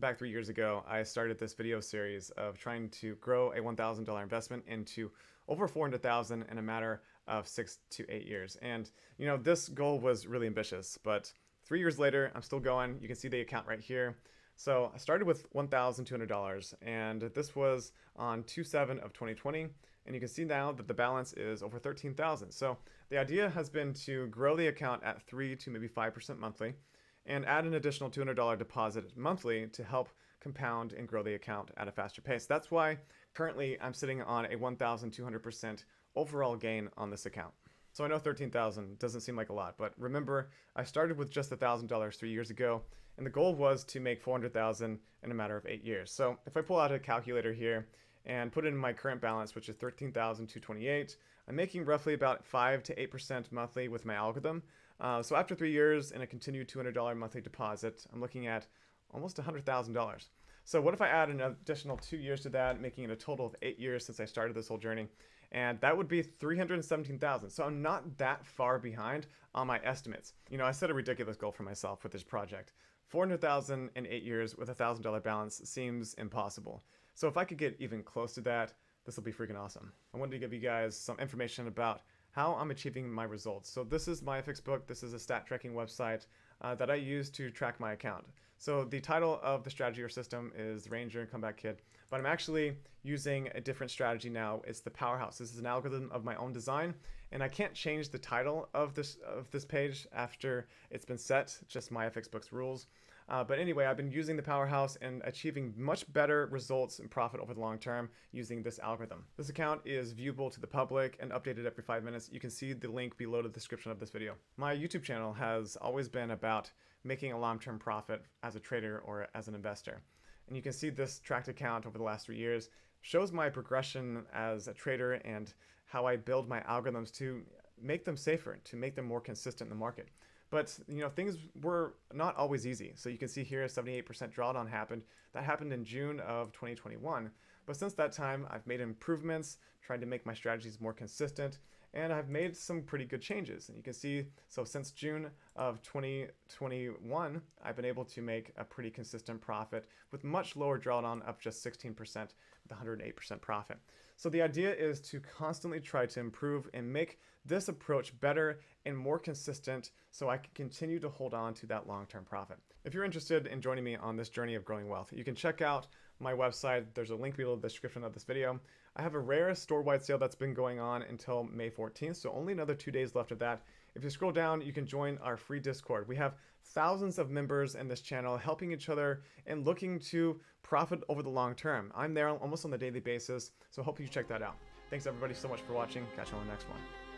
Back 3 years ago, I started this video series of trying to grow a $1,000 investment into over 400,000 in a matter of 6 to 8 years. And this goal was really ambitious, but 3 years later, I'm still going. You can see the account right here. So I started with $1,200, and this was on 2/7 of 2020. And you can see now that the balance is over 13,000. So the idea has been to grow the account at 3 to maybe 5% monthly, and add an additional $200 deposit monthly to help compound and grow the account at a faster pace. That's why currently I'm sitting on a 1,200% overall gain on this account. So I know 13,000 doesn't seem like a lot, but remember, I started with just $1,000 3 years ago, and the goal was to make 400,000 in a matter of 8 years. So if I pull out a calculator here and put in my current balance, which is 13,228, I'm making roughly about 5 to 8% monthly with my algorithm. So after 3 years and a continued $200 monthly deposit, I'm looking at almost $100,000. So what if I add an additional 2 years to that, making it a total of 8 years since I started this whole journey? And that would be 317,000. So I'm not that far behind on my estimates. I set a ridiculous goal for myself with this project. 400,000 in 8 years with $1,000 balance seems impossible. So if I could get even close to that, this will be freaking awesome. I wanted to give you guys some information about how I'm achieving my results. So this is my FX book. This is a stat tracking website that I use to track my account. So the title of the strategy or system is Ranger and Comeback Kid, but I'm actually using a different strategy now. It's the Powerhouse. This is an algorithm of my own design, and I can't change the title of this page after it's been set, just my FX book's rules. But anyway, I've been using the Powerhouse and achieving much better results and profit over the long term using this algorithm. This account is viewable to the public and updated every 5 minutes. You can see the link below the description of this video. My YouTube channel has always been about making a long-term profit as a trader or as an investor. And you can see this tracked account over the last 3 years shows my progression as a trader and how I build my algorithms to make them safer, to make them more consistent in the market. But things were not always easy. So you can see here a 78% drawdown happened. That happened in June of 2021. But since that time, I've made improvements, tried to make my strategies more consistent, and I've made some pretty good changes. And you can see, so since June of 2021, I've been able to make a pretty consistent profit with much lower drawdown, up just 16% with 108% profit. So the idea is to constantly try to improve and make this approach better and more consistent so I can continue to hold on to that long-term profit. If you're interested in joining me on this journey of growing wealth, you can check out my website. There's a link below the description of this video. I have a rare store-wide sale that's been going on until May 14th, so only another 2 days left of that. If you scroll down, you can join our free Discord. We have thousands of members in this channel helping each other and looking to profit over the long term. I'm there almost on a daily basis, so hope you check that out. Thanks everybody so much for watching. Catch you on the next one.